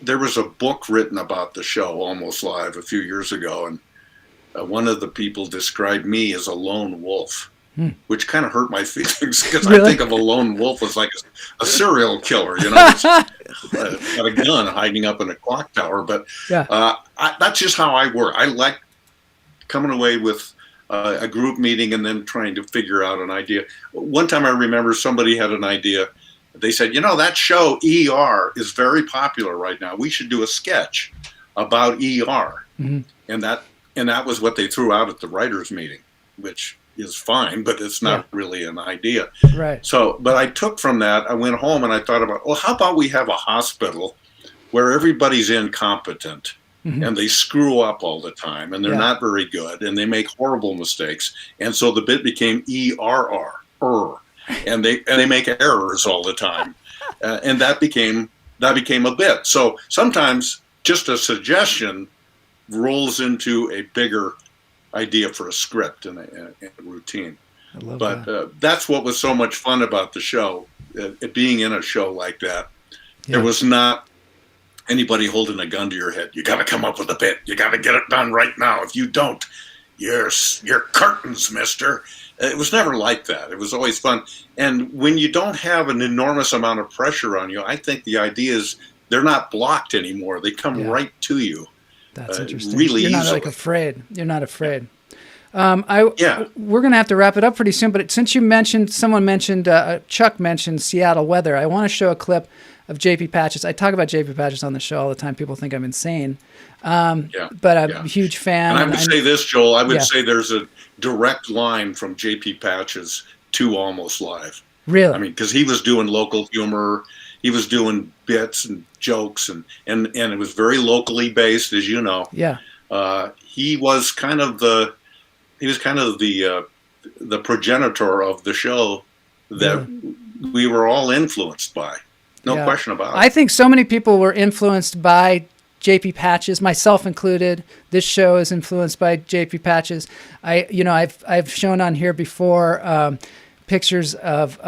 There was a book written about the show, Almost Live, a few years ago, and one of the people described me as a lone wolf, which kind of hurt my feelings because I think of a lone wolf as like a serial killer, got a gun hiding up in a clock tower. But that's just how I work. I like coming away with a group meeting and then trying to figure out an idea. One time I remember somebody had an idea. They said, that show ER is very popular right now. We should do a sketch about ER. And that was what they threw out at the writers' meeting, which is fine, but it's not really an idea. Right. So, but I took from that, I went home and I thought about, how about we have a hospital where everybody's incompetent and they screw up all the time and they're not very good and they make horrible mistakes. And so the bit became ERR, and they make errors all the time. And that became a bit. So sometimes just a suggestion rolls into a bigger idea for a script and a routine. That's what was so much fun about the show. Being in a show like that, there was not anybody holding a gun to your head. You got to come up with a bit. You got to get it done right now. If you don't, you're curtains, mister. It was never like that. It was always fun. And when you don't have an enormous amount of pressure on you, I think the ideas, they're not blocked anymore. They come right to you. That's interesting. Really You're not easily. like afraid. You're not afraid. We're going to have to wrap it up pretty soon, but since Chuck mentioned Seattle weather, I want to show a clip of JP Patches. I talk about JP Patches on the show all the time. People think I'm insane. But I'm a huge fan. And I would say this, Joel, I would say there's a direct line from JP Patches to Almost Live. Really? I mean, because he was doing local humor, he was doing bits and jokes, and it was very locally based, as you know. Yeah. He was kind of the progenitor of the show that we were all influenced by. No question about it. I think so many people were influenced by JP Patches, myself included. This show is influenced by JP Patches. I've shown on here before pictures of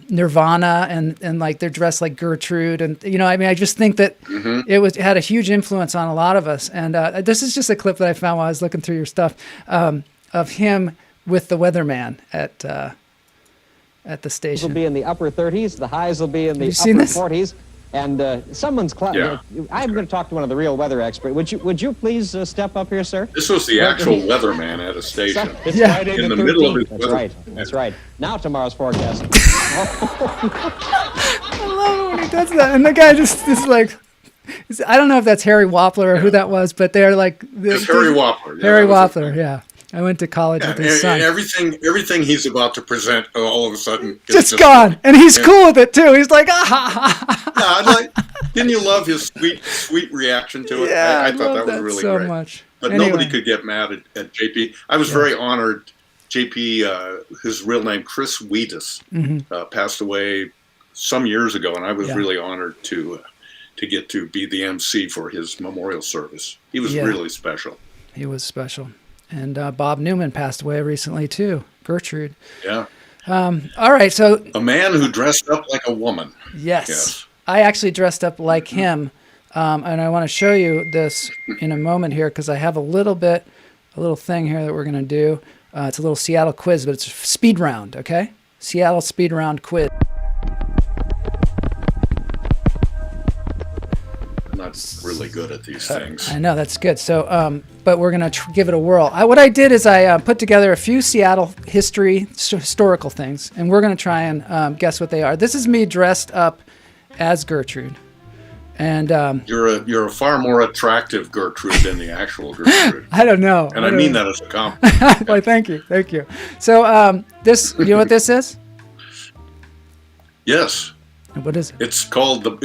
Nirvana and like they're dressed like Gertrude, and I mean, I just think that it had a huge influence on a lot of us. And this is just a clip that I found while I was looking through your stuff of him with the weatherman at the station. Will be in the upper 30s. The highs will be in the upper 40s. And someone's Yeah. I'm going to talk to one of the real weather experts. Would you please step up here, sir? This was the actual weatherman at a station. It's Yeah. Friday In the the middle of 13th. his That's right. That's right. Now tomorrow's forecast. I love it when he does that. And the guy just is like, I don't know if that's Harry Wappler or who that was, but they're like... It's Harry Wappler. Yeah, Harry that was Wappler, yeah. I went to college with his son. and everything he's about to present, all of a sudden, Just gone. And he's cool with it, too. He's like, didn't you love his sweet reaction to it? Yeah, I thought love that was really so great. much. But Anyway. nobody could get mad at JP. I was very honored. JP, his real name, Chris Wheedle, passed away some years ago, and I was really honored to get to be the MC for his memorial service. He was really special. He was special. And Bob Newman passed away recently, too. Gertrude. Yeah. All right, so... A man who dressed up like a woman. Yes. I actually dressed up like him, and I want to show you this in a moment here because I have a little thing here that we're going to do. It's a little Seattle quiz, but it's a speed round, okay? Seattle speed round quiz. I'm not really good at these things. I know, that's good. So, but we're going to give it a whirl. What I did is I put together a few Seattle historical things, and we're going to try and guess what they are. This is me dressed up as Gertrude. And you're a far more attractive Gertrude than the actual Gertrude. I don't know. And I mean that as a compliment. Well, thank you. So this, you know what this is? Yes. What is it? It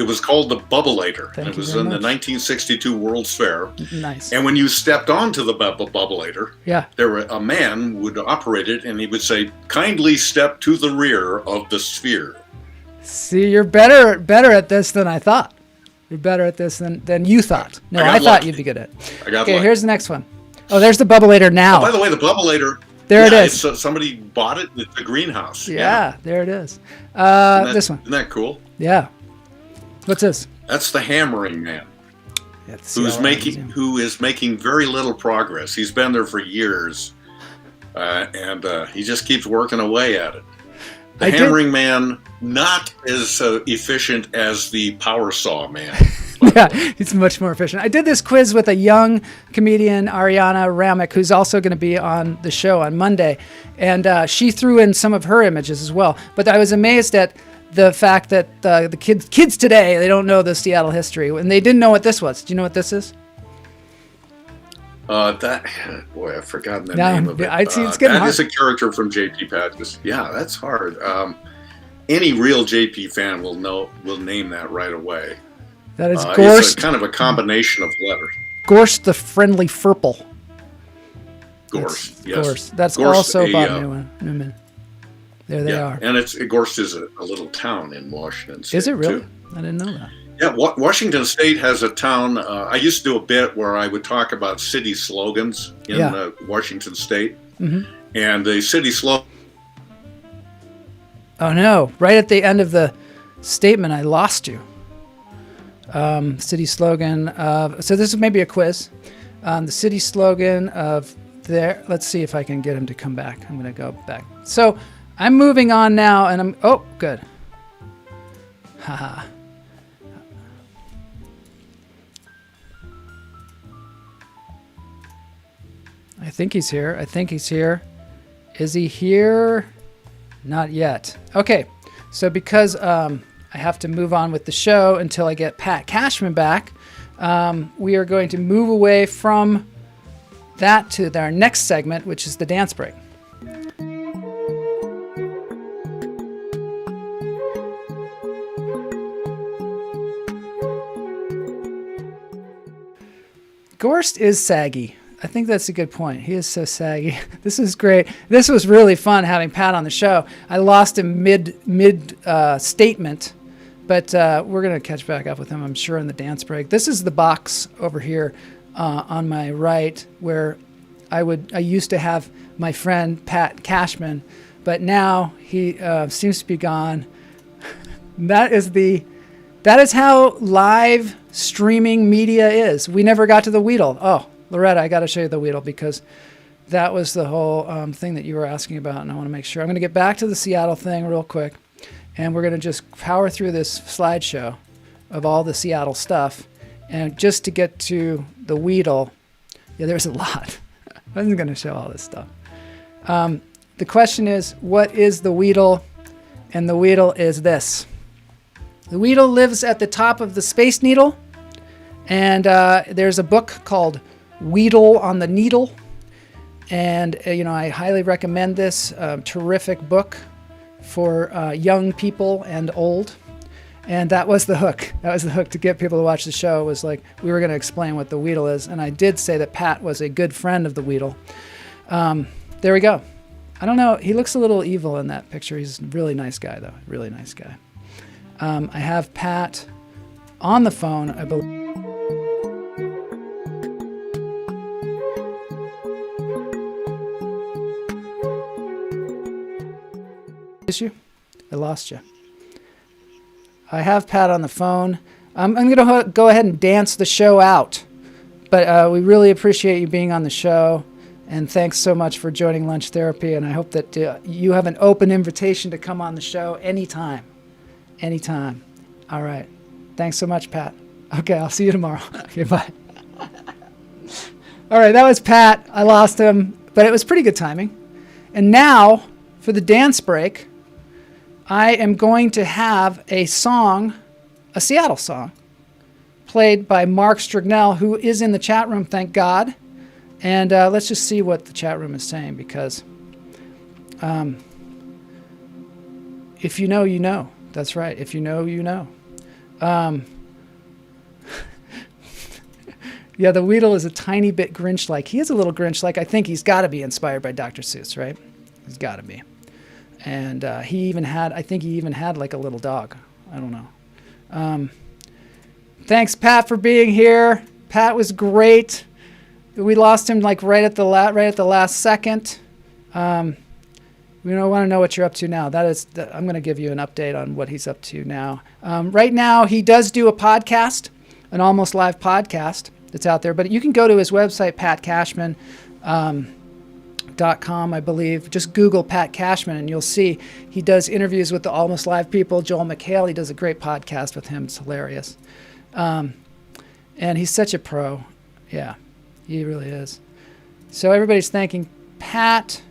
was called the Bubbleator. Thank It you was very in the much. 1962 World's Fair. Nice. And when you stepped onto the Bubbleator, yeah, a man would operate it, and he would say, "Kindly step to the rear of the sphere." See, you're better at this than I thought. You're better at this than you thought. No, I thought you'd be good at it. I got okay, lucky. here's the next one. Oh, there's the Bubbleator now. Oh, by the way, the Bubbleator. There it is. Somebody bought it at the greenhouse. Yeah, there it is. This one. Isn't that cool? Yeah. What's this? That's the Hammering Man, who is making very little progress. He's been there for years, and he just keeps working away at it. The Hammering Man, not as efficient as the Power Saw Man. Yeah, he's much more efficient. I did this quiz with a young comedian, Ariana Ramick, who's also going to be on the show on Monday. And she threw in some of her images as well. But I was amazed at the fact that the kids today, they don't know the Seattle history. And they didn't know what this was. Do you know what this is? I've forgotten the name of it. It's getting hard. That is a character from JP Patches. Yeah, that's hard. Any real JP fan will name that right away. That is It's Gorst. kind of a combination of letters. Gorst the Friendly Furple. Gorst, yes. Gorst. That's Gorst, also Bob Newman. There they are. And Gorst is a little town in Washington State. Is it really? Too. I didn't know that. Yeah, Washington State has a town. I used to do a bit where I would talk about city slogans in Washington State. Mm-hmm. And the city slogan. Oh, no. Right at the end of the statement, I lost you. City slogan of... So this is maybe a quiz. The city slogan of there... Let's see if I can get him to come back. I'm going to go back. So I'm moving on now, and I'm... Oh, good. Haha. I think he's here. Is he here? Not yet. Okay, so because I have to move on with the show until I get Pat Cashman back, we are going to move away from that to our next segment, which is the dance break. Gorst is saggy. I think that's a good point. He is so saggy. This is great. This was really fun having Pat on the show. I lost him mid statement, but we're gonna catch back up with him, I'm sure, in the dance break. This is the box over here on my right, where I used to have my friend Pat Cashman but now he seems to be gone. That is how live streaming media is. We never got to the Wheedle. Oh, Loretta, I got to show you the Wheedle because that was the whole thing that you were asking about, and I want to make sure. I'm going to get back to the Seattle thing real quick, and we're going to just power through this slideshow of all the Seattle stuff, and just to get to the Wheedle, yeah, there's a lot. I wasn't going to show all this stuff. The question is, what is the Wheedle? And the Wheedle is this. The Wheedle lives at the top of the Space Needle, and there's a book called Wheedle on the Needle, and I highly recommend this terrific book for young people and old. And that was the hook. That was the hook to get people to watch the show. It was like we were going to explain what the Wheedle is, and I did say that Pat was a good friend of the Wheedle. There we go. I don't know. He looks a little evil in that picture. He's a really nice guy, though. Really nice guy. I have Pat on the phone, I believe. I lost you. I have Pat on the phone. I'm going to go ahead and dance the show out. But we really appreciate you being on the show. And thanks so much for joining Lunch Therapy. And I hope that you have an open invitation to come on the show anytime. Anytime. All right. Thanks so much, Pat. Okay, I'll see you tomorrow. Okay, bye. All right, that was Pat. I lost him, but it was pretty good timing. And now, for the dance break, I am going to have a song, a Seattle song, played by Mark Strugnell, who is in the chat room, thank God. And let's just see what the chat room is saying, because if you know, you know. That's right. If you know, you know. Yeah, the Wheedle is a tiny bit Grinch-like. He is a little Grinch-like. I think he's got to be inspired by Dr. Seuss, right? He's got to be. And I think he even had like a little dog. I don't know. Thanks, Pat, for being here. Pat was great. We lost him like right at the last second. We don't want to know what you're up to now. I'm going to give you an update on what he's up to now. Right now, he does do a podcast, an almost live podcast that's out there. But you can go to his website, patcashman.com, I believe. Just Google Pat Cashman, and you'll see he does interviews with the almost live people. Joel McHale, he does a great podcast with him. It's hilarious. And he's such a pro. Yeah, he really is. So everybody's thanking Pat.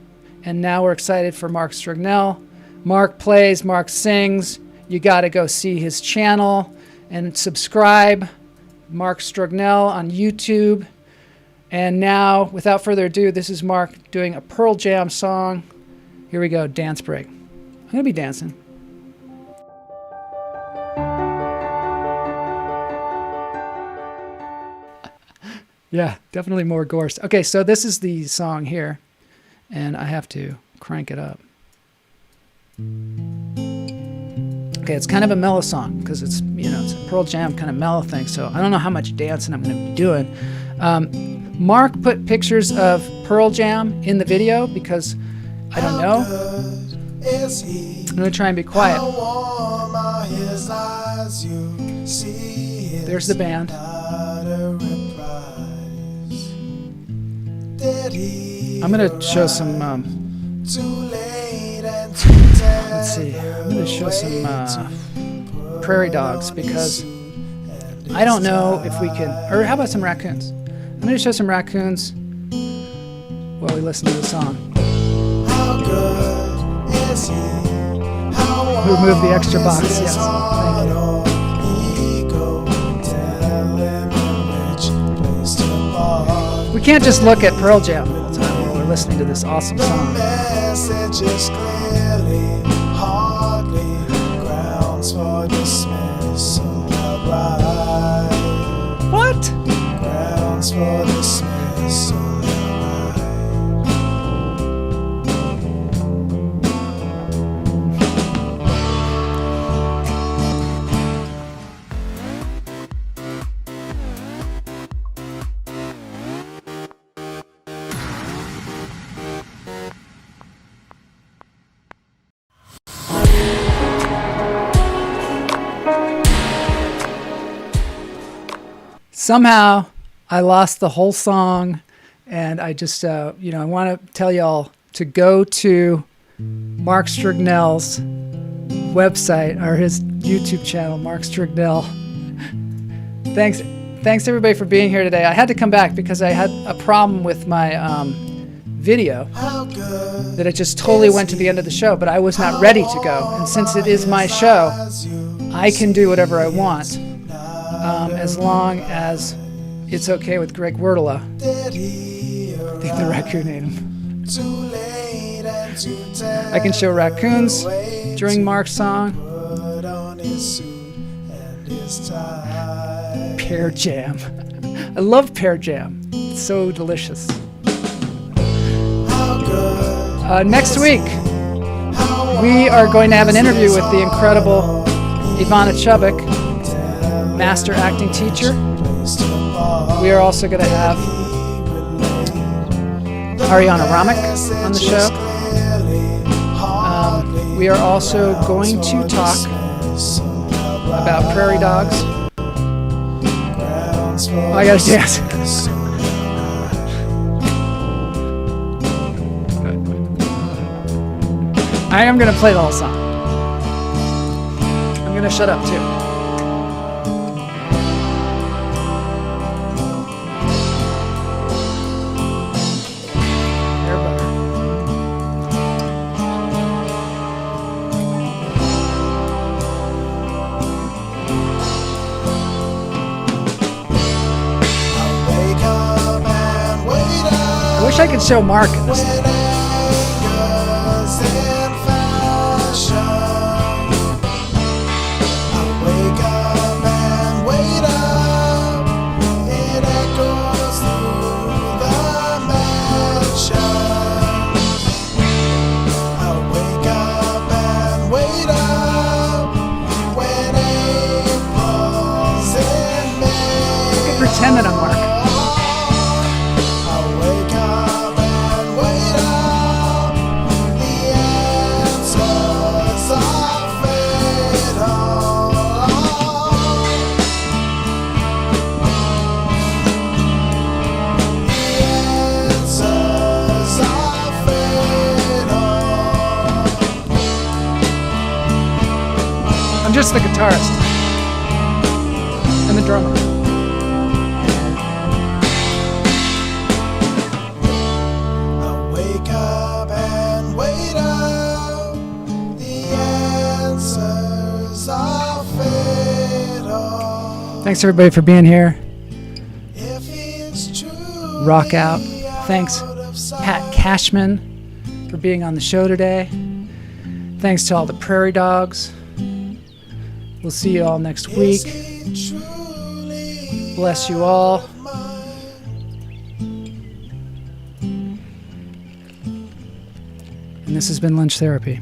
And now we're excited for Mark Strugnell. Mark plays, Mark sings. You got to go see his channel and subscribe. Mark Strugnell on YouTube. And now, without further ado, this is Mark doing a Pearl Jam song. Here we go, dance break. I'm going to be dancing. Yeah, definitely more gorse. Okay, so this is the song here. And I have to crank it up. Okay, it's kind of a mellow song because it's a Pearl Jam kind of mellow thing. So I don't know how much dancing I'm going to be doing. Mark put pictures of Pearl Jam in the video because I don't know. I'm going to try and be quiet. There's the band. I'm going to show some, let's see, I'm going to show some prairie dogs because I don't know if we can, or how about some raccoons? I'm going to show some raccoons while we listen to the song. Who moved the extra box, yes, thank you. We can't just look at Pearl Jam all the time while we're listening to this awesome song. What? somehow I lost the whole song, and I just, I want to tell y'all to go to Mark Strugnell's website or his YouTube channel, Mark Strugnell. Thanks everybody for being here today. I had to come back because I had a problem with my video that it just totally went to the end of the show, but I was not ready to go. And since it is my show, I can do whatever I want, as long as it's okay with Greg Wheedle. I think the raccoon ate him. I can show raccoons during Mark's song. Pear jam. I love pear jam. It's so delicious. Next week, we are going to have an interview with the incredible Ivana Chubbuck, master acting teacher. We are also going to have Ariana Ramick on the show. We are also going to talk about prairie dogs. Oh, I gotta dance. I am gonna play the whole song. I'm gonna shut up too. I wish I could show Mark in this thing. Pretend that I'm Mark. I'm just the guitarist and the drummer. Thanks everybody for being here. Rock out. Thanks Pat Cashman for being on the show today. Thanks to all the prairie dogs. We'll see you all next week. Bless you all. And this has been Lunch Therapy.